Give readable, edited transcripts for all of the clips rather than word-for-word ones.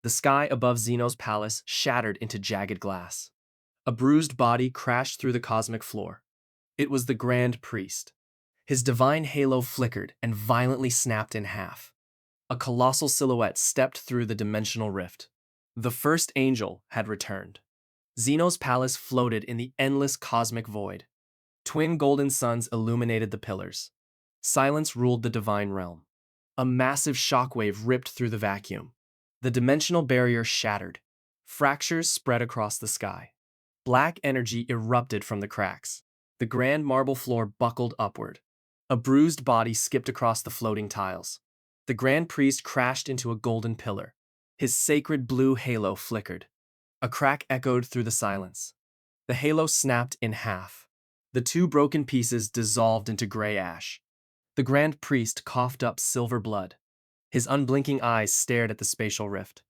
The sky above Zeno's palace shattered into jagged glass. A bruised body crashed through the cosmic floor. It was the Grand Priest. His divine halo flickered and violently snapped in half. A colossal silhouette stepped through the dimensional rift. The first angel had returned. Zeno's palace floated in the endless cosmic void. Twin golden suns illuminated the pillars. Silence ruled the divine realm. A massive shockwave ripped through the vacuum. The dimensional barrier shattered. Fractures spread across the sky. Black energy erupted from the cracks. The grand marble floor buckled upward. A bruised body skipped across the floating tiles. The Grand Priest crashed into a golden pillar. His sacred blue halo flickered. A crack echoed through the silence. The halo snapped in half. The two broken pieces dissolved into gray ash. The Grand Priest coughed up silver blood. His unblinking eyes stared at the spatial rift.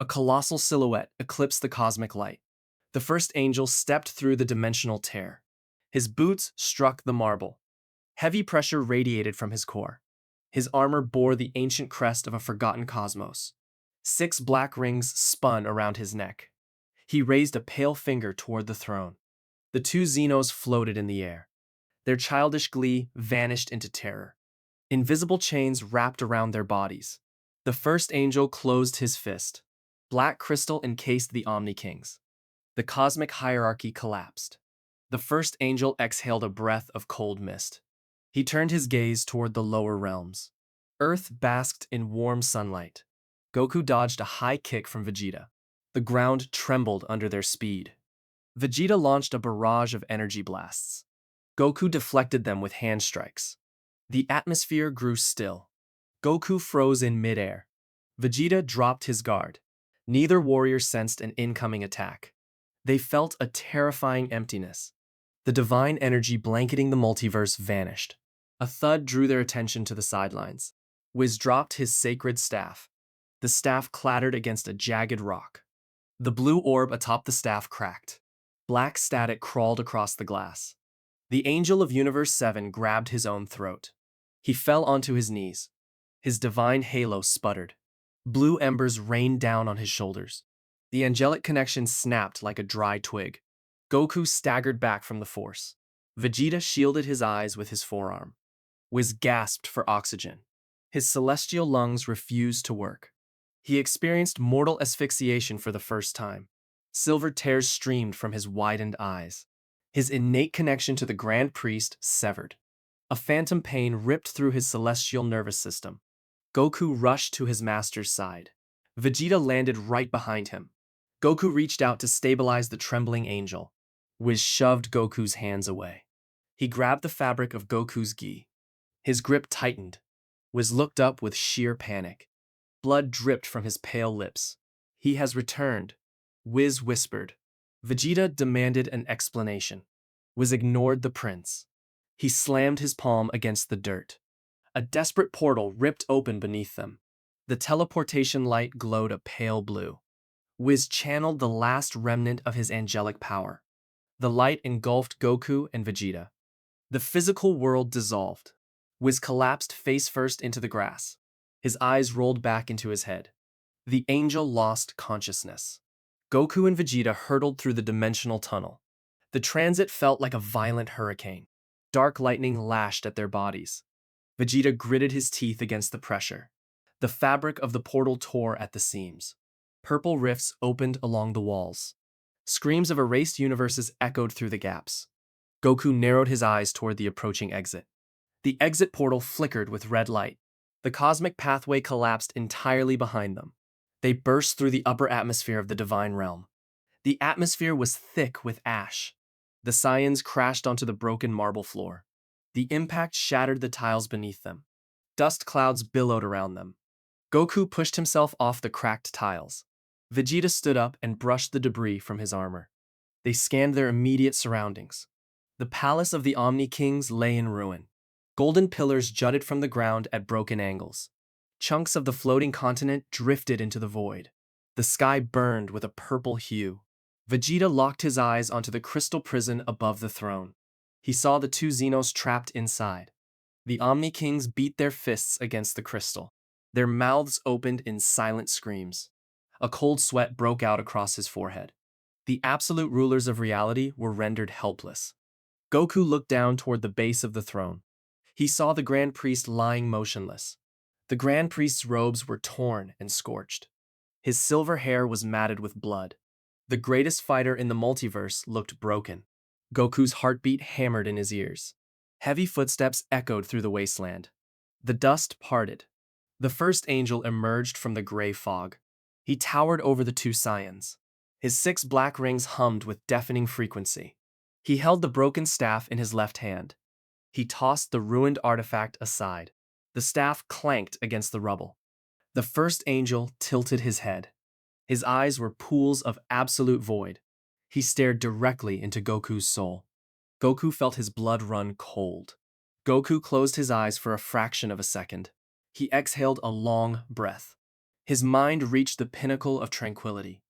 A colossal silhouette eclipsed the cosmic light. The first angel stepped through the dimensional tear. His boots struck the marble. Heavy pressure radiated from his core. His armor bore the ancient crest of a forgotten cosmos. 6 black rings spun around his neck. He raised a pale finger toward the throne. The two Zenos floated in the air. Their childish glee vanished into terror. Invisible chains wrapped around their bodies. The first angel closed his fist. Black crystal encased the Omni-Kings. The cosmic hierarchy collapsed. The first angel exhaled a breath of cold mist. He turned his gaze toward the lower realms. Earth basked in warm sunlight. Goku dodged a high kick from Vegeta. The ground trembled under their speed. Vegeta launched a barrage of energy blasts. Goku deflected them with hand strikes. The atmosphere grew still. Goku froze in midair. Vegeta dropped his guard. Neither warrior sensed an incoming attack. They felt a terrifying emptiness. The divine energy blanketing the multiverse vanished. A thud drew their attention to the sidelines. Whis dropped his sacred staff. The staff clattered against a jagged rock. The blue orb atop the staff cracked. Black static crawled across the glass. The Angel of Universe 7 grabbed his own throat. He fell onto his knees. His divine halo sputtered. Blue embers rained down on his shoulders. The angelic connection snapped like a dry twig. Goku staggered back from the force. Vegeta shielded his eyes with his forearm. Whis gasped for oxygen. His celestial lungs refused to work. He experienced mortal asphyxiation for the first time. Silver tears streamed from his widened eyes. His innate connection to the Grand Priest severed. A phantom pain ripped through his celestial nervous system. Goku rushed to his master's side. Vegeta landed right behind him. Goku reached out to stabilize the trembling angel. Whis shoved Goku's hands away. He grabbed the fabric of Goku's gi. His grip tightened. Whis looked up with sheer panic. Blood dripped from his pale lips. "He has returned," Whis whispered. Vegeta demanded an explanation. Whis ignored the prince. He slammed his palm against the dirt. A desperate portal ripped open beneath them. The teleportation light glowed a pale blue. Whis channeled the last remnant of his angelic power. The light engulfed Goku and Vegeta. The physical world dissolved. Whis collapsed face first into the grass. His eyes rolled back into his head. The angel lost consciousness. Goku and Vegeta hurtled through the dimensional tunnel. The transit felt like a violent hurricane. Dark lightning lashed at their bodies. Vegeta gritted his teeth against the pressure. The fabric of the portal tore at the seams. Purple rifts opened along the walls. Screams of erased universes echoed through the gaps. Goku narrowed his eyes toward the approaching exit. The exit portal flickered with red light. The cosmic pathway collapsed entirely behind them. They burst through the upper atmosphere of the divine realm. The atmosphere was thick with ash. The Saiyans crashed onto the broken marble floor. The impact shattered the tiles beneath them. Dust clouds billowed around them. Goku pushed himself off the cracked tiles. Vegeta stood up and brushed the debris from his armor. They scanned their immediate surroundings. The palace of the Omni-Kings lay in ruin. Golden pillars jutted from the ground at broken angles. Chunks of the floating continent drifted into the void. The sky burned with a purple hue. Vegeta locked his eyes onto the crystal prison above the throne. He saw the two Zenos trapped inside. The Omni-Kings beat their fists against the crystal. Their mouths opened in silent screams. A cold sweat broke out across his forehead. The absolute rulers of reality were rendered helpless. Goku looked down toward the base of the throne. He saw the Grand Priest lying motionless. The Grand Priest's robes were torn and scorched. His silver hair was matted with blood. The greatest fighter in the multiverse looked broken. Goku's heartbeat hammered in his ears. Heavy footsteps echoed through the wasteland. The dust parted. The first angel emerged from the gray fog. He towered over the two Saiyans. His 6 black rings hummed with deafening frequency. He held the broken staff in his left hand. He tossed the ruined artifact aside. The staff clanked against the rubble. The first angel tilted his head. His eyes were pools of absolute void. He stared directly into Goku's soul. Goku felt his blood run cold. Goku closed his eyes for a fraction of a second. He exhaled a long breath. His mind reached the pinnacle of tranquility.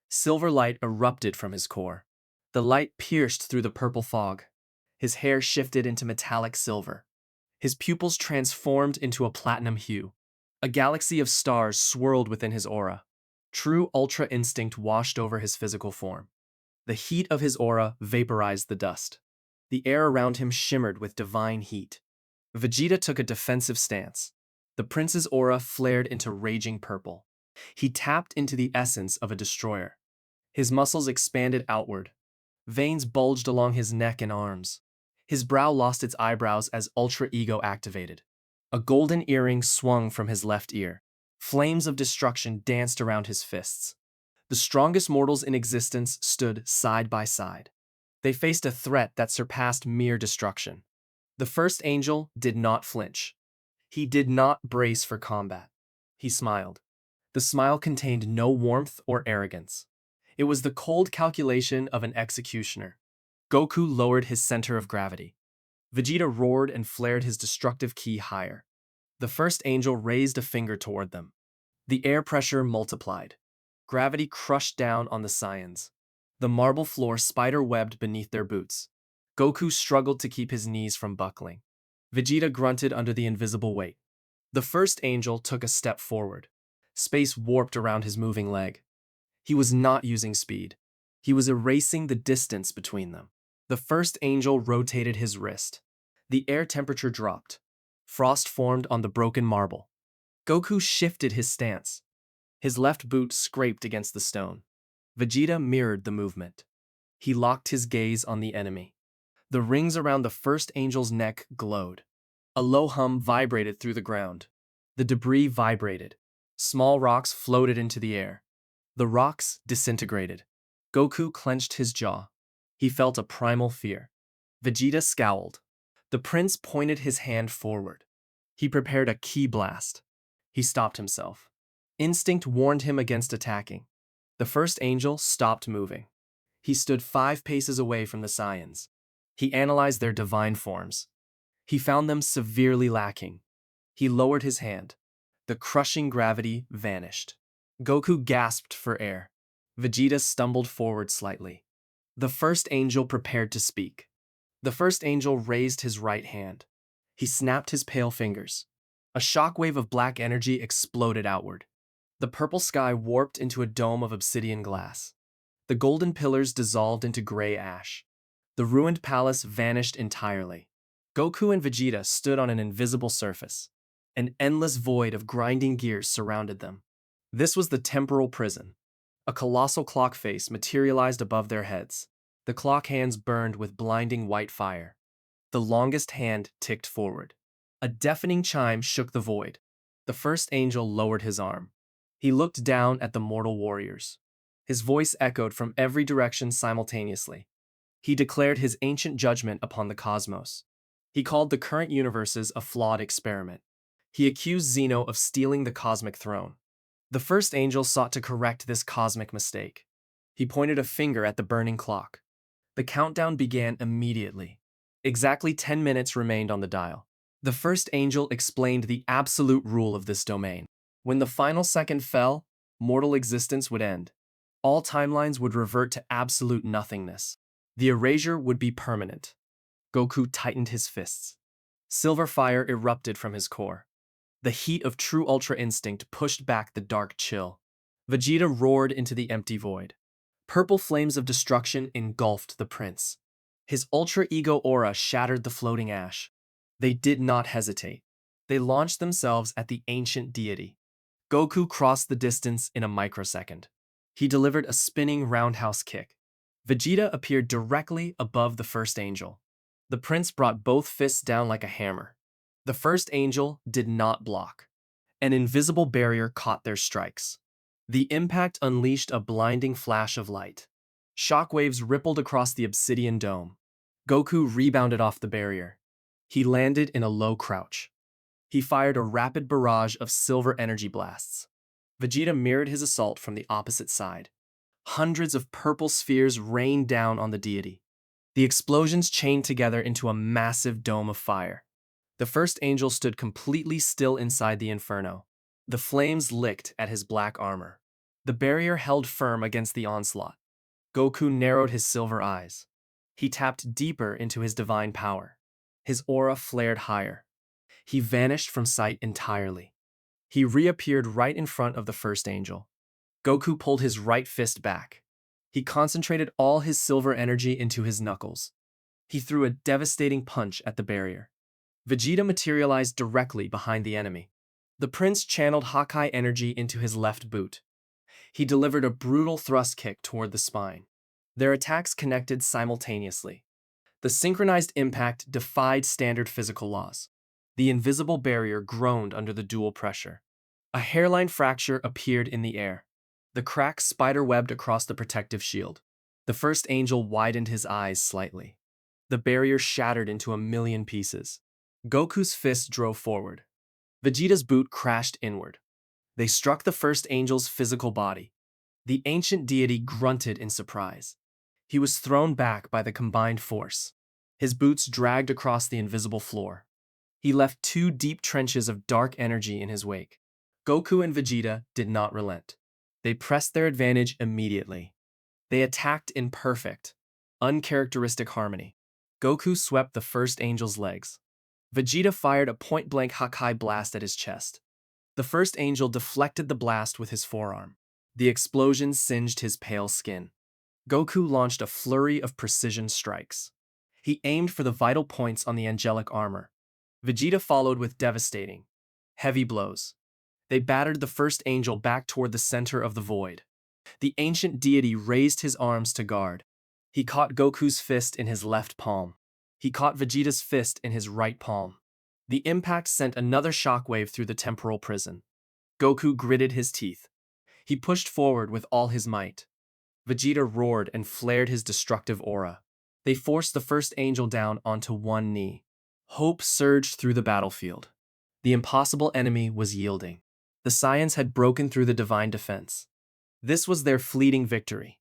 Silver light erupted from his core. The light pierced through the purple fog. His hair shifted into metallic silver. His pupils transformed into a platinum hue. A galaxy of stars swirled within his aura. True Ultra Instinct washed over his physical form. The heat of his aura vaporized the dust. The air around him shimmered with divine heat. Vegeta took a defensive stance. The prince's aura flared into raging purple. He tapped into the essence of a destroyer. His muscles expanded outward. Veins bulged along his neck and arms. His brow lost its eyebrows as Ultra Ego activated. A golden earring swung from his left ear. Flames of destruction danced around his fists. The strongest mortals in existence stood side by side. They faced a threat that surpassed mere destruction. The first angel did not flinch. He did not brace for combat. He smiled. The smile contained no warmth or arrogance. It was the cold calculation of an executioner. Goku lowered his center of gravity. Vegeta roared and flared his destructive ki higher. The first angel raised a finger toward them. The air pressure multiplied. Gravity crushed down on the Saiyans. The marble floor spider-webbed beneath their boots. Goku struggled to keep his knees from buckling. Vegeta grunted under the invisible weight. The first angel took a step forward. Space warped around his moving leg. He was not using speed. He was erasing the distance between them. The first angel rotated his wrist. The air temperature dropped. Frost formed on the broken marble. Goku shifted his stance. His left boot scraped against the stone. Vegeta mirrored the movement. He locked his gaze on the enemy. The rings around the first angel's neck glowed. A low hum vibrated through the ground. The debris vibrated. Small rocks floated into the air. The rocks disintegrated. Goku clenched his jaw. He felt a primal fear. Vegeta scowled. The prince pointed his hand forward. He prepared a ki blast. He stopped himself. Instinct warned him against attacking. The first angel stopped moving. He stood 5 paces away from the Saiyans. He analyzed their divine forms. He found them severely lacking. He lowered his hand. The crushing gravity vanished. Goku gasped for air. Vegeta stumbled forward slightly. The first angel prepared to speak. The first angel raised his right hand. He snapped his pale fingers. A shockwave of black energy exploded outward. The purple sky warped into a dome of obsidian glass. The golden pillars dissolved into gray ash. The ruined palace vanished entirely. Goku and Vegeta stood on an invisible surface. An endless void of grinding gears surrounded them. This was the Temporal Prison. A colossal clock face materialized above their heads. The clock hands burned with blinding white fire. The longest hand ticked forward. A deafening chime shook the void. The first angel lowered his arm. He looked down at the mortal warriors. His voice echoed from every direction simultaneously. He declared his ancient judgment upon the cosmos. He called the current universes a flawed experiment. He accused Zeno of stealing the cosmic throne. The first angel sought to correct this cosmic mistake. He pointed a finger at the burning clock. The countdown began immediately. Exactly 10 minutes remained on the dial. The first angel explained the absolute rule of this domain. When the final second fell, mortal existence would end. All timelines would revert to absolute nothingness. The erasure would be permanent. Goku tightened his fists. Silver fire erupted from his core. The heat of true Ultra Instinct pushed back the dark chill. Vegeta roared into the empty void. Purple flames of destruction engulfed the prince. His ultra ego aura shattered the floating ash. They did not hesitate. They launched themselves at the ancient deity. Goku crossed the distance in a microsecond. He delivered a spinning roundhouse kick. Vegeta appeared directly above the first angel. The prince brought both fists down like a hammer. The first angel did not block. An invisible barrier caught their strikes. The impact unleashed a blinding flash of light. Shockwaves rippled across the obsidian dome. Goku rebounded off the barrier. He landed in a low crouch. He fired a rapid barrage of silver energy blasts. Vegeta mirrored his assault from the opposite side. Hundreds of purple spheres rained down on the deity. The explosions chained together into a massive dome of fire. The first angel stood completely still inside the inferno. The flames licked at his black armor. The barrier held firm against the onslaught. Goku narrowed his silver eyes. He tapped deeper into his divine power. His aura flared higher. He vanished from sight entirely. He reappeared right in front of the first angel. Goku pulled his right fist back. He concentrated all his silver energy into his knuckles. He threw a devastating punch at the barrier. Vegeta materialized directly behind the enemy. The prince channeled Hawkeye energy into his left boot. He delivered a brutal thrust kick toward the spine. Their attacks connected simultaneously. The synchronized impact defied standard physical laws. The invisible barrier groaned under the dual pressure. A hairline fracture appeared in the air. The crack spider-webbed across the protective shield. The first angel widened his eyes slightly. The barrier shattered into a million pieces. Goku's fist drove forward. Vegeta's boot crashed inward. They struck the first angel's physical body. The ancient deity grunted in surprise. He was thrown back by the combined force. His boots dragged across the invisible floor. He left two deep trenches of dark energy in his wake. Goku and Vegeta did not relent. They pressed their advantage immediately. They attacked in perfect, uncharacteristic harmony. Goku swept the first angel's legs. Vegeta fired a point-blank Hawkeye blast at his chest. The first angel deflected the blast with his forearm. The explosion singed his pale skin. Goku launched a flurry of precision strikes. He aimed for the vital points on the angelic armor. Vegeta followed with devastating, heavy blows. They battered the first angel back toward the center of the void. The ancient deity raised his arms to guard. He caught Goku's fist in his left palm. He caught Vegeta's fist in his right palm. The impact sent another shockwave through the temporal prison. Goku gritted his teeth. He pushed forward with all his might. Vegeta roared and flared his destructive aura. They forced the first angel down onto one knee. Hope surged through the battlefield. The impossible enemy was yielding. The Saiyans had broken through the divine defense. This was their fleeting victory.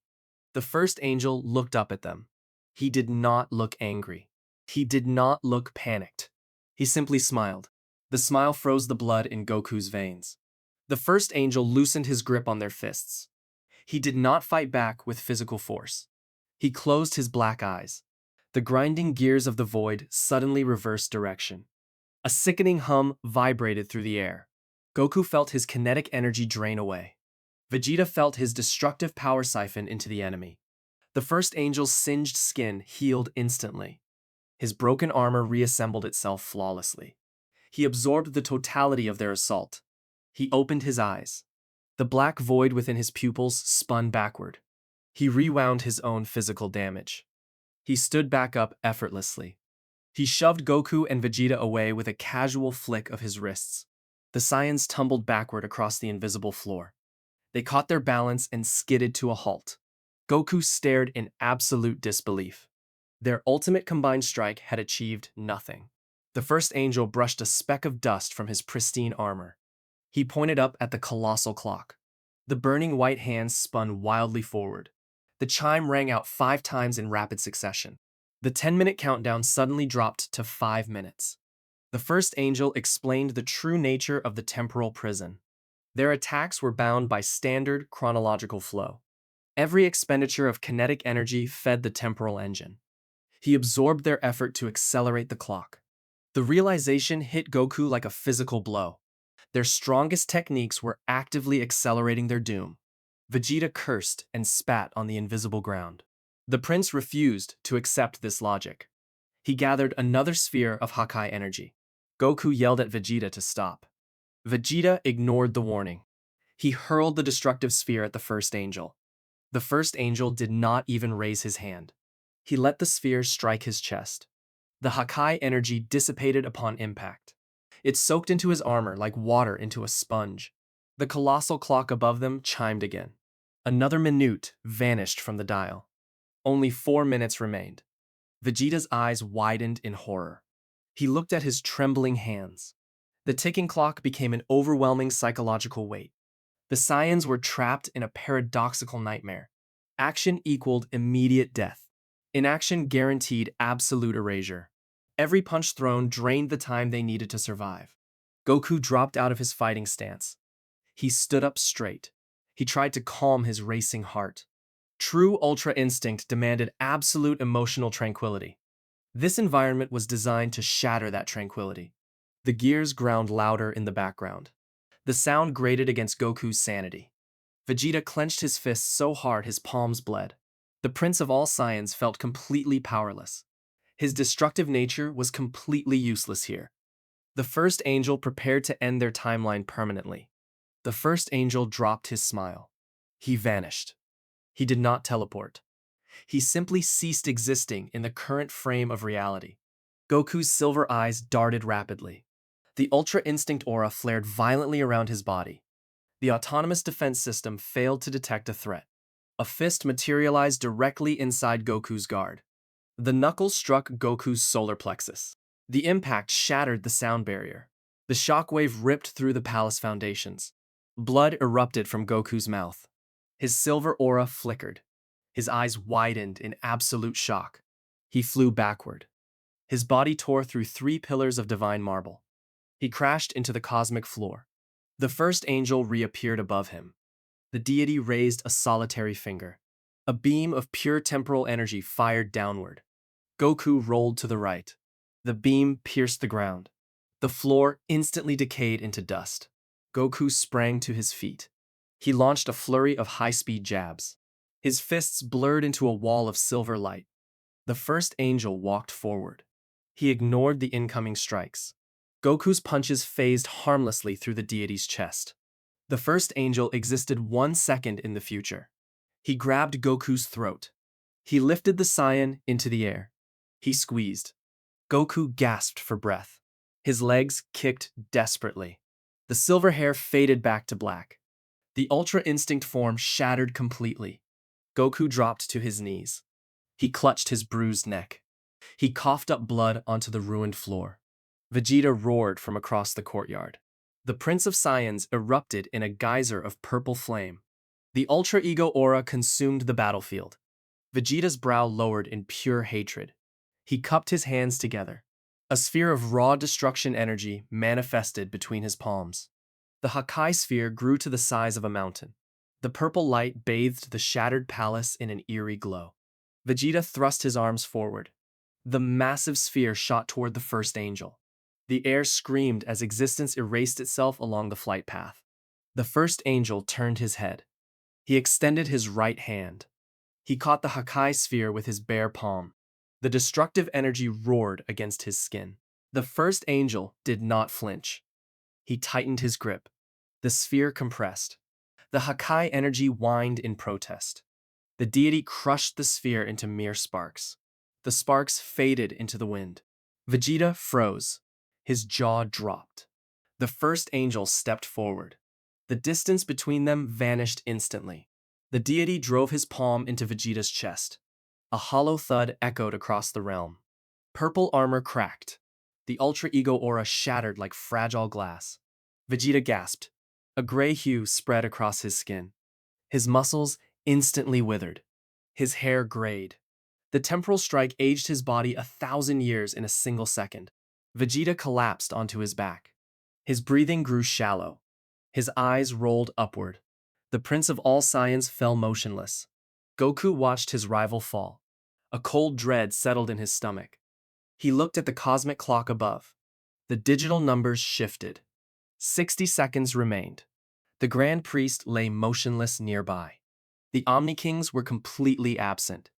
The first angel looked up at them. He did not look angry. He did not look panicked. He simply smiled. The smile froze the blood in Goku's veins. The first angel loosened his grip on their fists. He did not fight back with physical force. He closed his black eyes. The grinding gears of the void suddenly reversed direction. A sickening hum vibrated through the air. Goku felt his kinetic energy drain away. Vegeta felt his destructive power siphon into the enemy. The first angel's singed skin healed instantly. His broken armor reassembled itself flawlessly. He absorbed the totality of their assault. He opened his eyes. The black void within his pupils spun backward. He rewound his own physical damage. He stood back up effortlessly. He shoved Goku and Vegeta away with a casual flick of his wrists. The Saiyans tumbled backward across the invisible floor. They caught their balance and skidded to a halt. Goku stared in absolute disbelief. Their ultimate combined strike had achieved nothing. The first angel brushed a speck of dust from his pristine armor. He pointed up at the colossal clock. The burning white hands spun wildly forward. The chime rang out 5 times in rapid succession. The 10-minute countdown suddenly dropped to 5 minutes. The first angel explained the true nature of the temporal prison. Their attacks were bound by standard chronological flow. Every expenditure of kinetic energy fed the temporal engine. He absorbed their effort to accelerate the clock. The realization hit Goku like a physical blow. Their strongest techniques were actively accelerating their doom. Vegeta cursed and spat on the invisible ground. The prince refused to accept this logic. He gathered another sphere of Hakai energy. Goku yelled at Vegeta to stop. Vegeta ignored the warning. He hurled the destructive sphere at the first angel. The first angel did not even raise his hand. He let the sphere strike his chest. The Hakai energy dissipated upon impact. It soaked into his armor like water into a sponge. The colossal clock above them chimed again. Another minute vanished from the dial. Only 4 minutes remained. Vegeta's eyes widened in horror. He looked at his trembling hands. The ticking clock became an overwhelming psychological weight. The Saiyans were trapped in a paradoxical nightmare. Action equaled immediate death. Inaction guaranteed absolute erasure. Every punch thrown drained the time they needed to survive. Goku dropped out of his fighting stance. He stood up straight. He tried to calm his racing heart. True Ultra Instinct demanded absolute emotional tranquility. This environment was designed to shatter that tranquility. The gears ground louder in the background. The sound grated against Goku's sanity. Vegeta clenched his fists so hard his palms bled. The Prince of all Saiyans felt completely powerless. His destructive nature was completely useless here. The first angel prepared to end their timeline permanently. The first angel dropped his smile. He vanished. He did not teleport. He simply ceased existing in the current frame of reality. Goku's silver eyes darted rapidly. The Ultra Instinct aura flared violently around his body. The autonomous defense system failed to detect a threat. A fist materialized directly inside Goku's guard. The knuckle struck Goku's solar plexus. The impact shattered the sound barrier. The shockwave ripped through the palace foundations. Blood erupted from Goku's mouth. His silver aura flickered. His eyes widened in absolute shock. He flew backward. His body tore through 3 pillars of divine marble. He crashed into the cosmic floor. The first angel reappeared above him. The deity raised a solitary finger. A beam of pure temporal energy fired downward. Goku rolled to the right. The beam pierced the ground. The floor instantly decayed into dust. Goku sprang to his feet. He launched a flurry of high-speed jabs. His fists blurred into a wall of silver light. The first angel walked forward. He ignored the incoming strikes. Goku's punches phased harmlessly through the deity's chest. The first angel existed 1 second in the future. He grabbed Goku's throat. He lifted the Saiyan into the air. He squeezed. Goku gasped for breath. His legs kicked desperately. The silver hair faded back to black. The Ultra Instinct form shattered completely. Goku dropped to his knees. He clutched his bruised neck. He coughed up blood onto the ruined floor. Vegeta roared from across the courtyard. The Prince of Saiyans erupted in a geyser of purple flame. The Ultra Ego aura consumed the battlefield. Vegeta's brow lowered in pure hatred. He cupped his hands together. A sphere of raw destruction energy manifested between his palms. The Hakai sphere grew to the size of a mountain. The purple light bathed the shattered palace in an eerie glow. Vegeta thrust his arms forward. The massive sphere shot toward the first angel. The air screamed as existence erased itself along the flight path. The first angel turned his head. He extended his right hand. He caught the Hakai sphere with his bare palm. The destructive energy roared against his skin. The first angel did not flinch. He tightened his grip. The sphere compressed. The Hakai energy whined in protest. The deity crushed the sphere into mere sparks. The sparks faded into the wind. Vegeta froze. His jaw dropped. The first angel stepped forward. The distance between them vanished instantly. The deity drove his palm into Vegeta's chest. A hollow thud echoed across the realm. Purple armor cracked. The Ultra Ego aura shattered like fragile glass. Vegeta gasped. A gray hue spread across his skin. His muscles instantly withered. His hair grayed. The temporal strike aged his body 1,000 years in a single second. Vegeta collapsed onto his back. His breathing grew shallow. His eyes rolled upward. The Prince of all Saiyans fell motionless. Goku watched his rival fall. A cold dread settled in his stomach. He looked at the cosmic clock above. The digital numbers shifted. 60 seconds remained. The Grand Priest lay motionless nearby. The Omni-Kings were completely absent.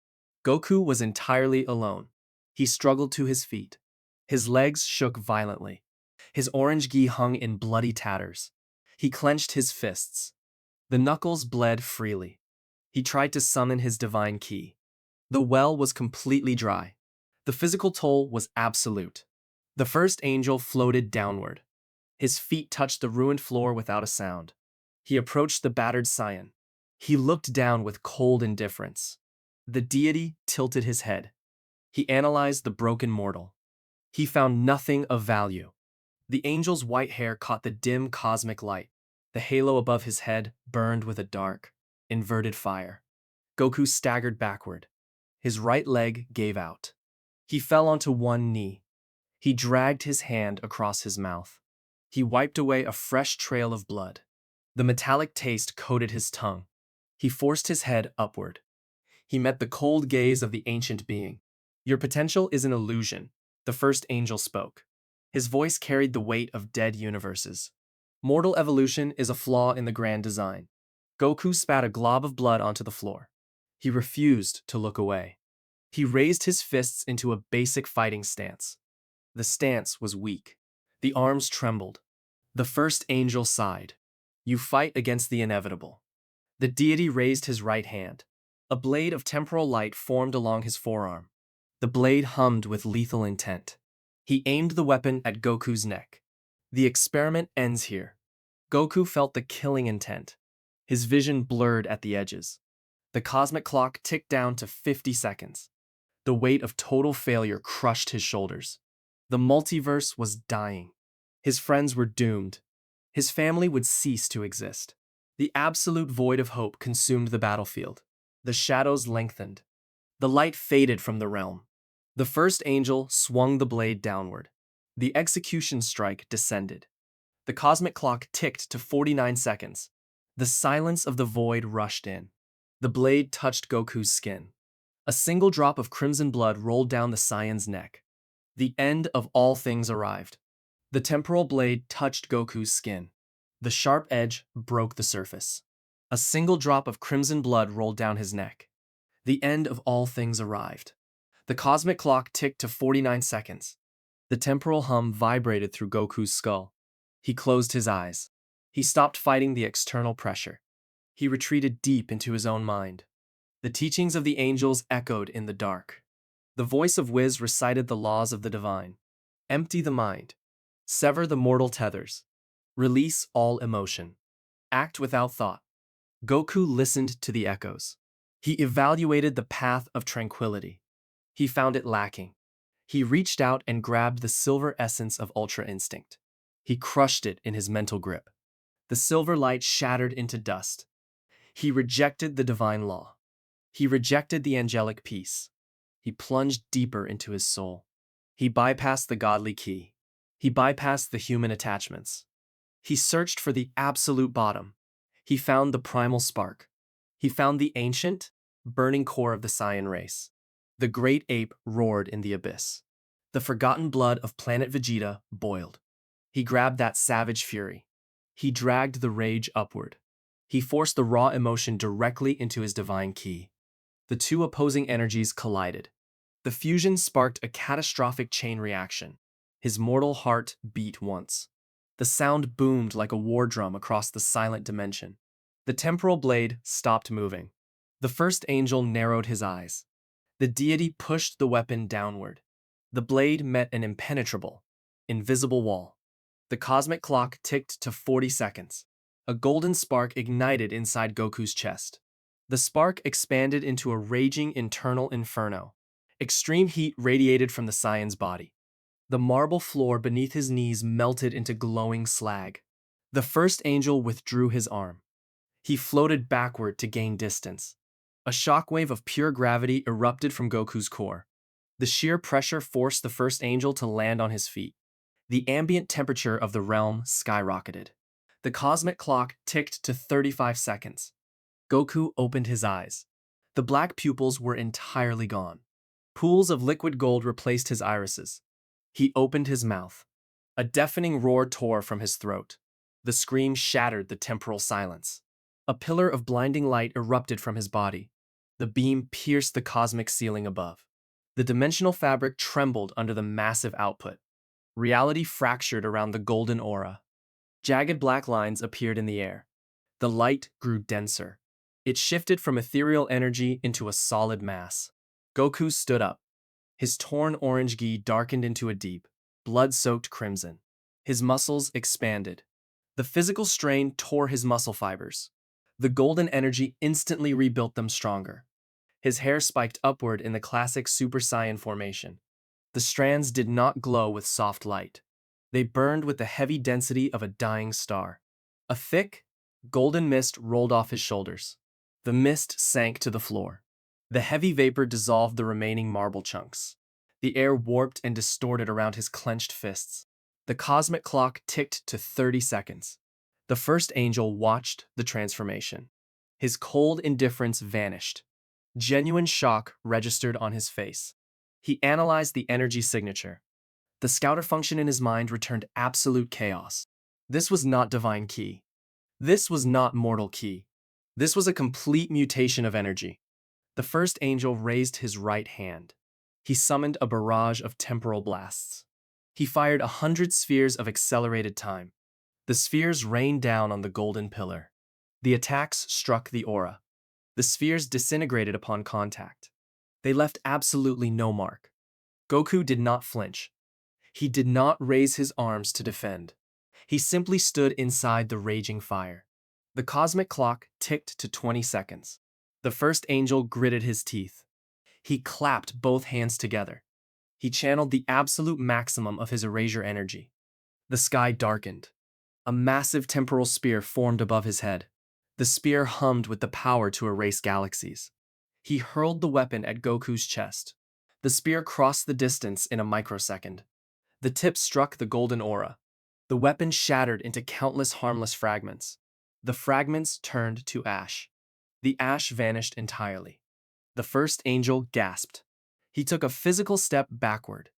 Goku was entirely alone. He struggled to his feet. His legs shook violently. His orange gi hung in bloody tatters. He clenched his fists. The knuckles bled freely. He tried to summon his divine ki. The well was completely dry. The physical toll was absolute. The first angel floated downward. His feet touched the ruined floor without a sound. He approached the battered Saiyan. He looked down with cold indifference. The deity tilted his head. He analyzed the broken mortal. He found nothing of value. The angel's white hair caught the dim cosmic light. The halo above his head burned with a dark, inverted fire. Goku staggered backward. His right leg gave out. He fell onto one knee. He dragged his hand across his mouth. He wiped away a fresh trail of blood. The metallic taste coated his tongue. He forced his head upward. He met the cold gaze of the ancient being. "Your potential is an illusion," the first angel spoke. His voice carried the weight of dead universes. "Mortal evolution is a flaw in the grand design." Goku spat a glob of blood onto the floor. He refused to look away. He raised his fists into a basic fighting stance. The stance was weak. The arms trembled. The first angel sighed. "You fight against the inevitable." The deity raised his right hand. A blade of temporal light formed along his forearm. The blade hummed with lethal intent. He aimed the weapon at Goku's neck. The experiment ends here. Goku felt the killing intent. His vision blurred at the edges. The cosmic clock ticked down to 50 seconds. The weight of total failure crushed his shoulders. The multiverse was dying. His friends were doomed. His family would cease to exist. The absolute void of hope consumed the battlefield. The shadows lengthened. The light faded from the realm. The first angel swung the blade downward. The execution strike descended. The cosmic clock ticked to 49 seconds. The silence of the void rushed in. The blade touched Goku's skin. A single drop of crimson blood rolled down the Saiyan's neck. The end of all things arrived. The temporal blade touched Goku's skin. The sharp edge broke the surface. A single drop of crimson blood rolled down his neck. The end of all things arrived. The cosmic clock ticked to 49 seconds. The temporal hum vibrated through Goku's skull. He closed his eyes. He stopped fighting the external pressure. He retreated deep into his own mind. The teachings of the angels echoed in the dark. The voice of Whis recited the laws of the divine. Empty the mind. Sever the mortal tethers. Release all emotion. Act without thought. Goku listened to the echoes. He evaluated the path of tranquility. He found it lacking. He reached out and grabbed the silver essence of Ultra Instinct. He crushed it in his mental grip. The silver light shattered into dust. He rejected the divine law. He rejected the angelic peace. He plunged deeper into his soul. He bypassed the godly key. He bypassed the human attachments. He searched for the absolute bottom. He found the primal spark. He found the ancient, burning core of the Saiyan race. The great ape roared in the abyss. The forgotten blood of planet Vegeta boiled. He grabbed that savage fury. He dragged the rage upward. He forced the raw emotion directly into his divine ki. The two opposing energies collided. The fusion sparked a catastrophic chain reaction. His mortal heart beat once. The sound boomed like a war drum across the silent dimension. The temporal blade stopped moving. The first angel narrowed his eyes. The deity pushed the weapon downward. The blade met an impenetrable, invisible wall. The cosmic clock ticked to 40 seconds. A golden spark ignited inside Goku's chest. The spark expanded into a raging internal inferno. Extreme heat radiated from the Saiyan's body. The marble floor beneath his knees melted into glowing slag. The first angel withdrew his arm. He floated backward to gain distance. A shockwave of pure gravity erupted from Goku's core. The sheer pressure forced the first angel to land on his feet. The ambient temperature of the realm skyrocketed. The cosmic clock ticked to 35 seconds. Goku opened his eyes. The black pupils were entirely gone. Pools of liquid gold replaced his irises. He opened his mouth. A deafening roar tore from his throat. The scream shattered the temporal silence. A pillar of blinding light erupted from his body. The beam pierced the cosmic ceiling above. The dimensional fabric trembled under the massive output. Reality fractured around the golden aura. Jagged black lines appeared in the air. The light grew denser. It shifted from ethereal energy into a solid mass. Goku stood up. His torn orange gi darkened into a deep, blood-soaked crimson. His muscles expanded. The physical strain tore his muscle fibers. The golden energy instantly rebuilt them stronger. His hair spiked upward in the classic Super Saiyan formation. The strands did not glow with soft light. They burned with the heavy density of a dying star. A thick, golden mist rolled off his shoulders. The mist sank to the floor. The heavy vapor dissolved the remaining marble chunks. The air warped and distorted around his clenched fists. The cosmic clock ticked to 30 seconds. The first angel watched the transformation. His cold indifference vanished. Genuine shock registered on his face. He analyzed the energy signature. The scouter function in his mind returned absolute chaos. This was not divine ki. This was not mortal ki. This was a complete mutation of energy. The first angel raised his right hand. He summoned a barrage of temporal blasts. He fired 100 spheres of accelerated time. The spheres rained down on the golden pillar. The attacks struck the aura. The spheres disintegrated upon contact. They left absolutely no mark. Goku did not flinch. He did not raise his arms to defend. He simply stood inside the raging fire. The cosmic clock ticked to 20 seconds. The first angel gritted his teeth. He clapped both hands together. He channeled the absolute maximum of his erasure energy. The sky darkened. A massive temporal spear formed above his head. The spear hummed with the power to erase galaxies. He hurled the weapon at Goku's chest. The spear crossed the distance in a microsecond. The tip struck the golden aura. The weapon shattered into countless harmless fragments. The fragments turned to ash. The ash vanished entirely. The first angel gasped. He took a physical step backward.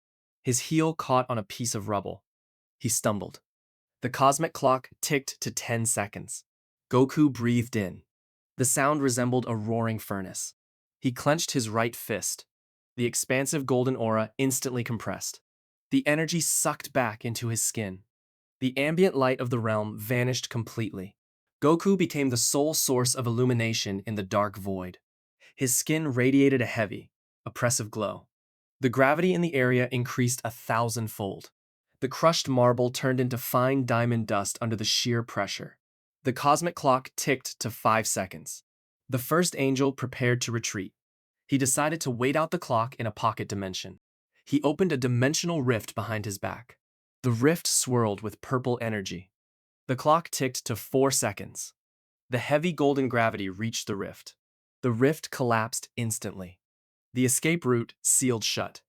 His heel caught on a piece of rubble. He stumbled. The cosmic clock ticked to 10 seconds. Goku breathed in. The sound resembled a roaring furnace. He clenched his right fist. The expansive golden aura instantly compressed. The energy sucked back into his skin. The ambient light of the realm vanished completely. Goku became the sole source of illumination in the dark void. His skin radiated a heavy, oppressive glow. The gravity in the area increased 1,000-fold. The crushed marble turned into fine diamond dust under the sheer pressure. The cosmic clock ticked to 5 seconds. The first angel prepared to retreat. He decided to wait out the clock in a pocket dimension. He opened a dimensional rift behind his back. The rift swirled with purple energy. The clock ticked to 4 seconds. The heavy golden gravity reached the rift. The rift collapsed instantly. The escape route sealed shut.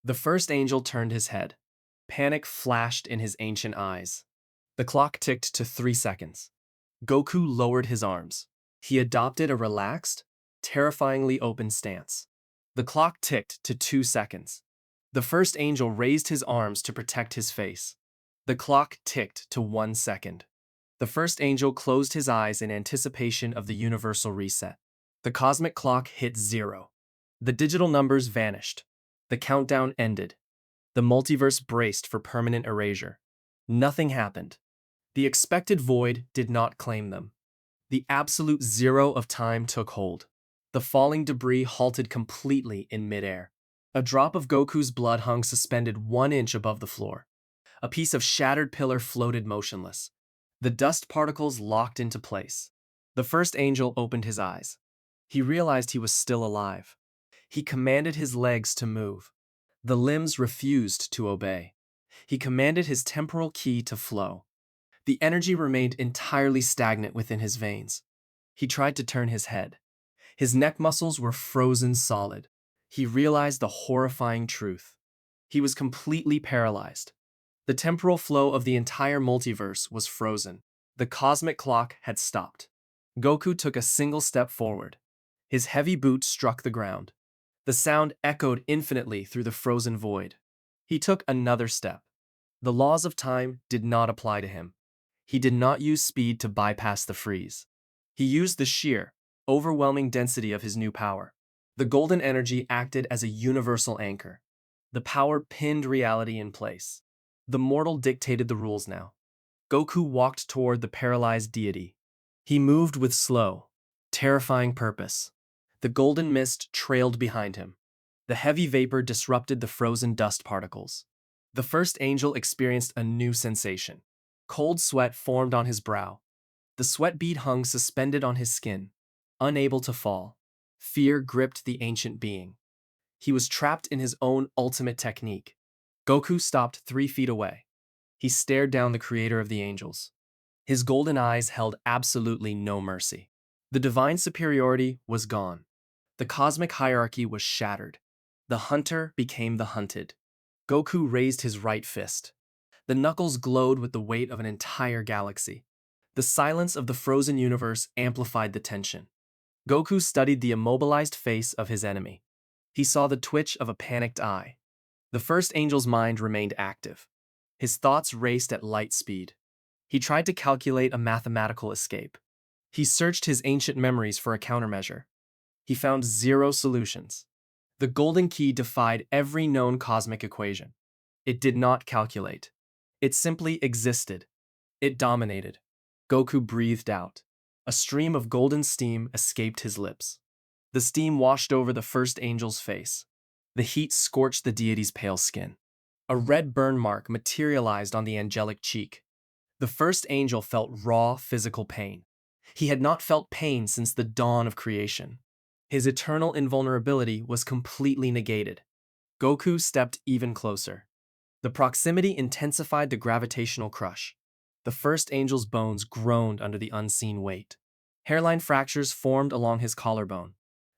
The first angel turned his head. Panic flashed in his ancient eyes. The clock ticked to 3 seconds. Goku lowered his arms. He adopted a relaxed, terrifyingly open stance. The clock ticked to 2 seconds. The first angel raised his arms to protect his face. The clock ticked to 1 second. The first angel closed his eyes in anticipation of the universal reset. The cosmic clock hit 0. The digital numbers vanished. The countdown ended. The multiverse braced for permanent erasure. Nothing happened. The expected void did not claim them. The absolute zero of time took hold. The falling debris halted completely in midair. A drop of Goku's blood hung suspended 1 inch above the floor. A piece of shattered pillar floated motionless. The dust particles locked into place. The first angel opened his eyes. He realized he was still alive. He commanded his legs to move. The limbs refused to obey. He commanded his temporal ki to flow. The energy remained entirely stagnant within his veins. He tried to turn his head. His neck muscles were frozen solid. He realized the horrifying truth. He was completely paralyzed. The temporal flow of the entire multiverse was frozen. The cosmic clock had stopped. Goku took a single step forward. His heavy boot struck the ground. The sound echoed infinitely through the frozen void. He took another step. The laws of time did not apply to him. He did not use speed to bypass the freeze. He used the sheer, overwhelming density of his new power. The golden energy acted as a universal anchor. The power pinned reality in place. The mortal dictated the rules now. Goku walked toward the paralyzed deity. He moved with slow, terrifying purpose. The golden mist trailed behind him. The heavy vapor disrupted the frozen dust particles. The first angel experienced a new sensation. Cold sweat formed on his brow. The sweat bead hung suspended on his skin, unable to fall. Fear gripped the ancient being. He was trapped in his own ultimate technique. Goku stopped 3 feet away. He stared down the creator of the angels. His golden eyes held absolutely no mercy. The divine superiority was gone. The cosmic hierarchy was shattered. The hunter became the hunted. Goku raised his right fist. The knuckles glowed with the weight of an entire galaxy. The silence of the frozen universe amplified the tension. Goku studied the immobilized face of his enemy. He saw the twitch of a panicked eye. The first angel's mind remained active. His thoughts raced at light speed. He tried to calculate a mathematical escape. He searched his ancient memories for a countermeasure. He found 0 solutions. The golden key defied every known cosmic equation. It did not calculate. It simply existed. It dominated. Goku breathed out. A stream of golden steam escaped his lips. The steam washed over the first angel's face. The heat scorched the deity's pale skin. A red burn mark materialized on the angelic cheek. The first angel felt raw physical pain. He had not felt pain since the dawn of creation. His eternal invulnerability was completely negated. Goku stepped even closer. The proximity intensified the gravitational crush. The first angel's bones groaned under the unseen weight. Hairline fractures formed along his collarbone.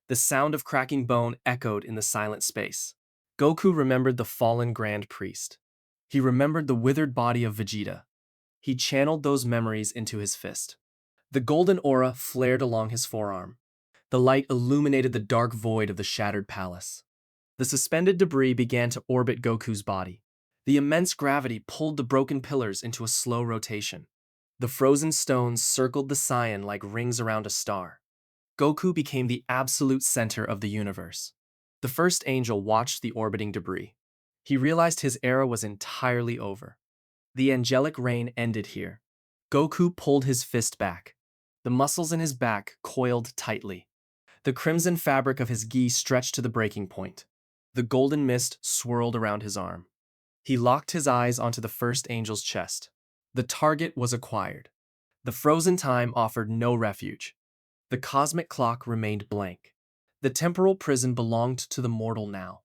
The sound of cracking bone echoed in the silent space. Goku remembered the fallen Grand Priest. He remembered the withered body of Vegeta. He channeled those memories into his fist. The golden aura flared along his forearm. The light illuminated the dark void of the shattered palace. The suspended debris began to orbit Goku's body. The immense gravity pulled the broken pillars into a slow rotation. The frozen stones circled the Saiyan like rings around a star. Goku became the absolute center of the universe. The first angel watched the orbiting debris. He realized his era was entirely over. The angelic reign ended here. Goku pulled his fist back. The muscles in his back coiled tightly. The crimson fabric of his gi stretched to the breaking point. The golden mist swirled around his arm. He locked his eyes onto the first angel's chest. The target was acquired. The frozen time offered no refuge. The cosmic clock remained blank. The temporal prison belonged to the mortal now.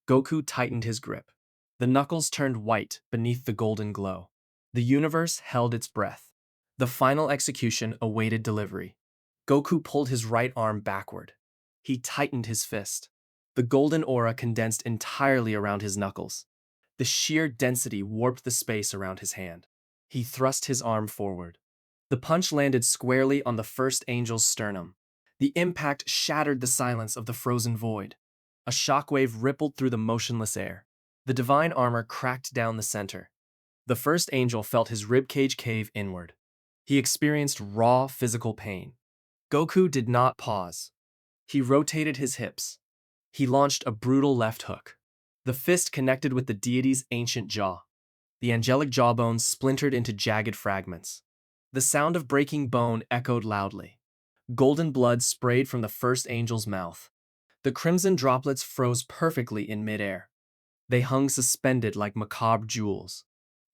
Goku tightened his grip. The knuckles turned white beneath the golden glow. The universe held its breath. The final execution awaited delivery. Goku pulled his right arm backward. He tightened his fist. The golden aura condensed entirely around his knuckles. The sheer density warped the space around his hand. He thrust his arm forward. The punch landed squarely on the first angel's sternum. The impact shattered the silence of the frozen void. A shockwave rippled through the motionless air. The divine armor cracked down the center. The first angel felt his ribcage cave inward. He experienced raw physical pain. Goku did not pause. He rotated his hips. He launched a brutal left hook. The fist connected with the deity's ancient jaw. The angelic jawbone splintered into jagged fragments. The sound of breaking bone echoed loudly. Golden blood sprayed from the first angel's mouth. The crimson droplets froze perfectly in midair. They hung suspended like macabre jewels.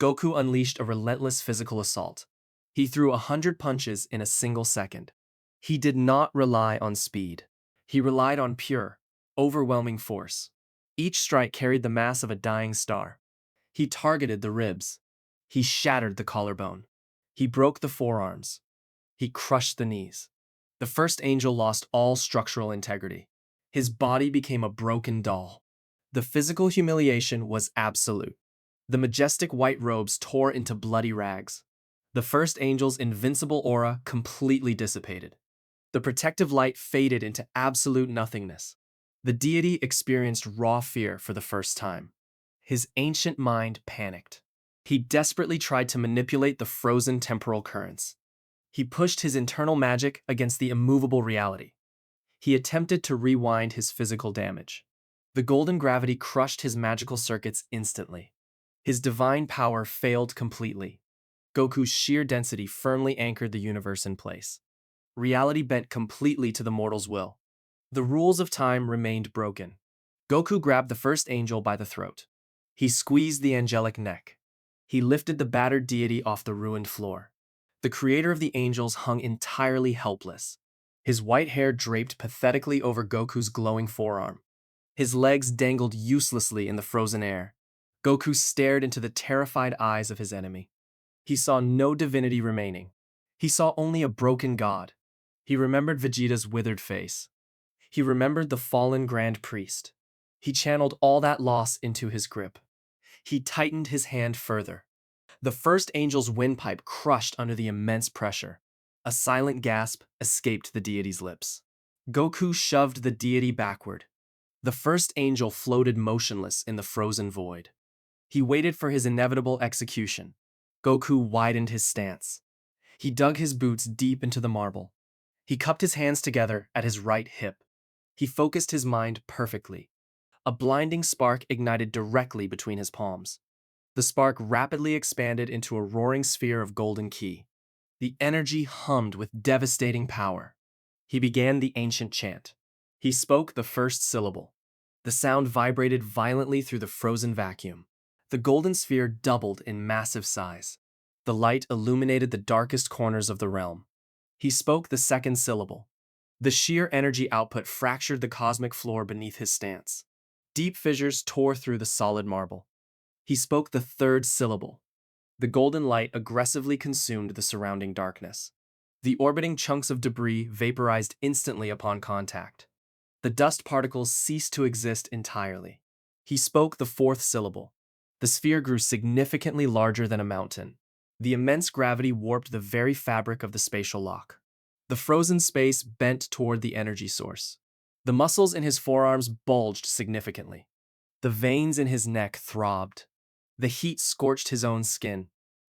Goku unleashed a relentless physical assault. He threw 100 punches in a single second. He did not rely on speed. He relied on pure, overwhelming force. Each strike carried the mass of a dying star. He targeted the ribs. He shattered the collarbone. He broke the forearms. He crushed the knees. The first angel lost all structural integrity. His body became a broken doll. The physical humiliation was absolute. The majestic white robes tore into bloody rags. The first angel's invincible aura completely dissipated. The protective light faded into absolute nothingness. The deity experienced raw fear for the first time. His ancient mind panicked. He desperately tried to manipulate the frozen temporal currents. He pushed his internal magic against the immovable reality. He attempted to rewind his physical damage. The golden gravity crushed his magical circuits instantly. His divine power failed completely. Goku's sheer density firmly anchored the universe in place. Reality bent completely to the mortal's will. The rules of time remained broken. Goku grabbed the first angel by the throat. He squeezed the angelic neck. He lifted the battered deity off the ruined floor. The creator of the angels hung entirely helpless. His white hair draped pathetically over Goku's glowing forearm. His legs dangled uselessly in the frozen air. Goku stared into the terrified eyes of his enemy. He saw no divinity remaining. He saw only a broken god. He remembered Vegeta's withered face. He remembered the fallen Grand Priest. He channeled all that loss into his grip. He tightened his hand further. The first angel's windpipe crushed under the immense pressure. A silent gasp escaped the deity's lips. Goku shoved the deity backward. The first angel floated motionless in the frozen void. He waited for his inevitable execution. Goku widened his stance. He dug his boots deep into the marble. He cupped his hands together at his right hip. He focused his mind perfectly. A blinding spark ignited directly between his palms. The spark rapidly expanded into a roaring sphere of golden ki. The energy hummed with devastating power. He began the ancient chant. He spoke the first syllable. The sound vibrated violently through the frozen vacuum. The golden sphere doubled in massive size. The light illuminated the darkest corners of the realm. He spoke the second syllable. The sheer energy output fractured the cosmic floor beneath his stance. Deep fissures tore through the solid marble. He spoke the third syllable. The golden light aggressively consumed the surrounding darkness. The orbiting chunks of debris vaporized instantly upon contact. The dust particles ceased to exist entirely. He spoke the fourth syllable. The sphere grew significantly larger than a mountain. The immense gravity warped the very fabric of the spatial lock. The frozen space bent toward the energy source. The muscles in his forearms bulged significantly. The veins in his neck throbbed. The heat scorched his own skin.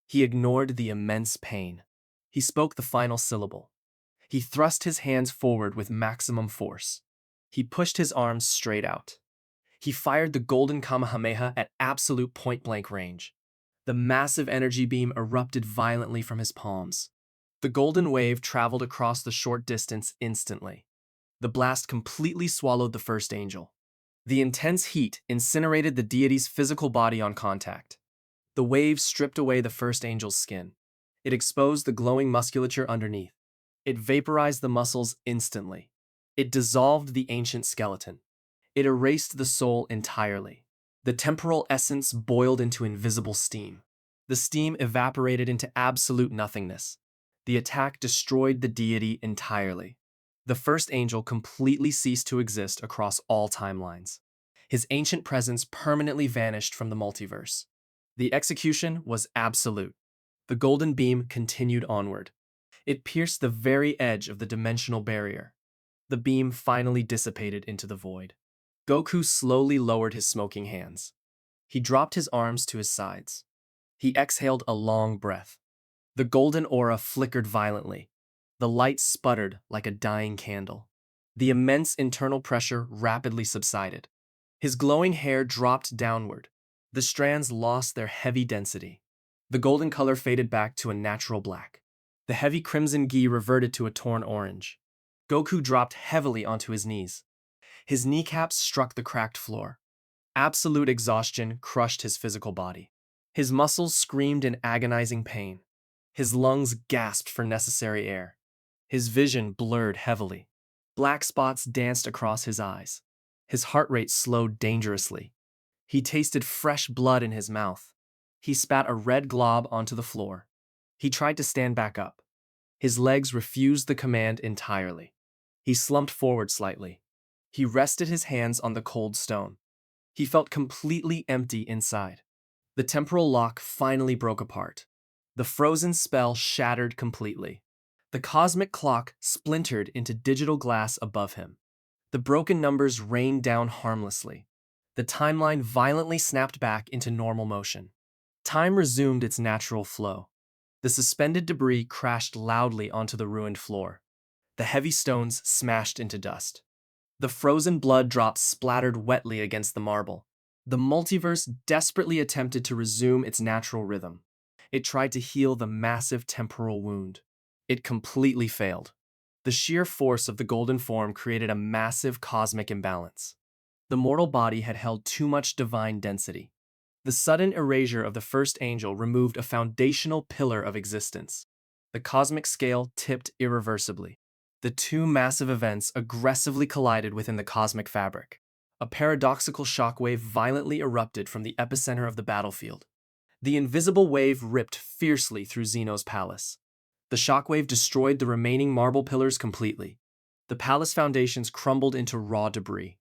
He ignored the immense pain. He spoke the final syllable. He thrust his hands forward with maximum force. He pushed his arms straight out. He fired the golden Kamehameha at absolute point-blank range. The massive energy beam erupted violently from his palms. The golden wave traveled across the short distance instantly. The blast completely swallowed the first angel. The intense heat incinerated the deity's physical body on contact. The wave stripped away the first angel's skin. It exposed the glowing musculature underneath. It vaporized the muscles instantly. It dissolved the ancient skeleton. It erased the soul entirely. The temporal essence boiled into invisible steam. The steam evaporated into absolute nothingness. The attack destroyed the deity entirely. The first angel completely ceased to exist across all timelines. His ancient presence permanently vanished from the multiverse. The execution was absolute. The golden beam continued onward. It pierced the very edge of the dimensional barrier. The beam finally dissipated into the void. Goku slowly lowered his smoking hands. He dropped his arms to his sides. He exhaled a long breath. The golden aura flickered violently. The light sputtered like a dying candle. The immense internal pressure rapidly subsided. His glowing hair dropped downward. The strands lost their heavy density. The golden color faded back to a natural black. The heavy crimson gi reverted to a torn orange. Goku dropped heavily onto his knees. His kneecaps struck the cracked floor. Absolute exhaustion crushed his physical body. His muscles screamed in agonizing pain. His lungs gasped for necessary air. His vision blurred heavily. Black spots danced across his eyes. His heart rate slowed dangerously. He tasted fresh blood in his mouth. He spat a red glob onto the floor. He tried to stand back up. His legs refused the command entirely. He slumped forward slightly. He rested his hands on the cold stone. He felt completely empty inside. The temporal lock finally broke apart. The frozen spell shattered completely. The cosmic clock splintered into digital glass above him. The broken numbers rained down harmlessly. The timeline violently snapped back into normal motion. Time resumed its natural flow. The suspended debris crashed loudly onto the ruined floor. The heavy stones smashed into dust. The frozen blood drops splattered wetly against the marble. The multiverse desperately attempted to resume its natural rhythm. It tried to heal the massive temporal wound. It completely failed. The sheer force of the golden form created a massive cosmic imbalance. The mortal body had held too much divine density. The sudden erasure of the first angel removed a foundational pillar of existence. The cosmic scale tipped irreversibly. The two massive events aggressively collided within the cosmic fabric. A paradoxical shockwave violently erupted from the epicenter of the battlefield. The invisible wave ripped fiercely through Zeno's palace. The shockwave destroyed the remaining marble pillars completely. The palace foundations crumbled into raw debris.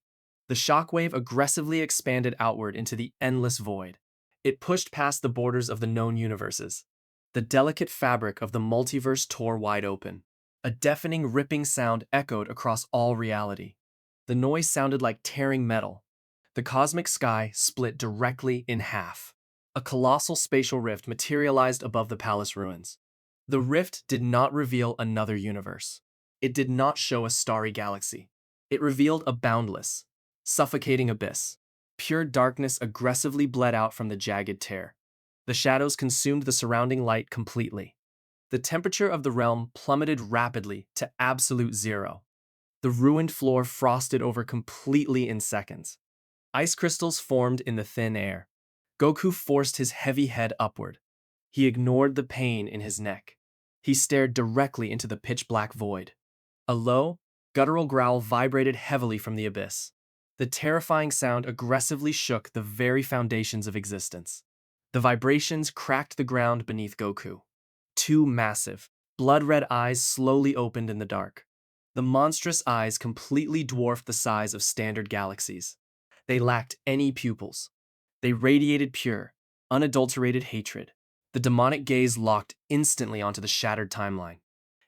The shockwave aggressively expanded outward into the endless void. It pushed past the borders of the known universes. The delicate fabric of the multiverse tore wide open. A deafening, ripping sound echoed across all reality. The noise sounded like tearing metal. The cosmic sky split directly in half. A colossal spatial rift materialized above the palace ruins. The rift did not reveal another universe. It did not show a starry galaxy. It revealed a boundless, suffocating abyss. Pure darkness aggressively bled out from the jagged tear. The shadows consumed the surrounding light completely. The temperature of the realm plummeted rapidly to absolute zero. The ruined floor frosted over completely in seconds. Ice crystals formed in the thin air. Goku forced his heavy head upward. He ignored the pain in his neck. He stared directly into the pitch-black void. A low, guttural growl vibrated heavily from the abyss. The terrifying sound aggressively shook the very foundations of existence. The vibrations cracked the ground beneath Goku. Two massive, blood-red eyes slowly opened in the dark. The monstrous eyes completely dwarfed the size of standard galaxies. They lacked any pupils. They radiated pure, unadulterated hatred. The demonic gaze locked instantly onto the shattered timeline.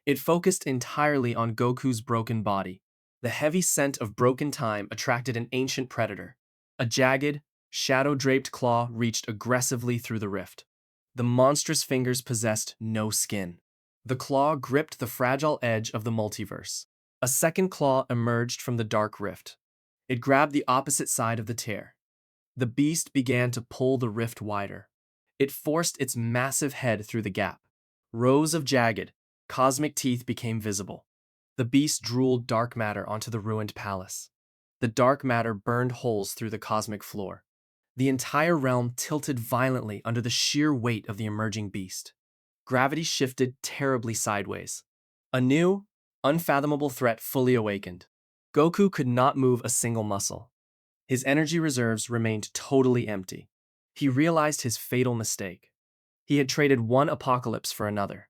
It focused entirely on Goku's broken body. The heavy scent of broken time attracted an ancient predator. A jagged, shadow-draped claw reached aggressively through the rift. The monstrous fingers possessed no skin. The claw gripped the fragile edge of the multiverse. A second claw emerged from the dark rift. It grabbed the opposite side of the tear. The beast began to pull the rift wider. It forced its massive head through the gap. Rows of jagged, cosmic teeth became visible. The beast drooled dark matter onto the ruined palace. The dark matter burned holes through the cosmic floor. The entire realm tilted violently under the sheer weight of the emerging beast. Gravity shifted terribly sideways. A new, unfathomable threat fully awakened. Goku could not move a single muscle. His energy reserves remained totally empty. He realized his fatal mistake. He had traded one apocalypse for another.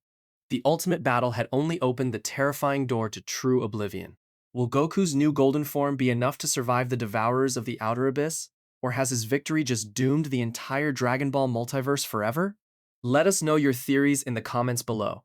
The ultimate battle had only opened the terrifying door to true oblivion. Will Goku's new golden form be enough to survive the devourers of the outer abyss? Or has his victory just doomed the entire Dragon Ball multiverse forever? Let us know your theories in the comments below.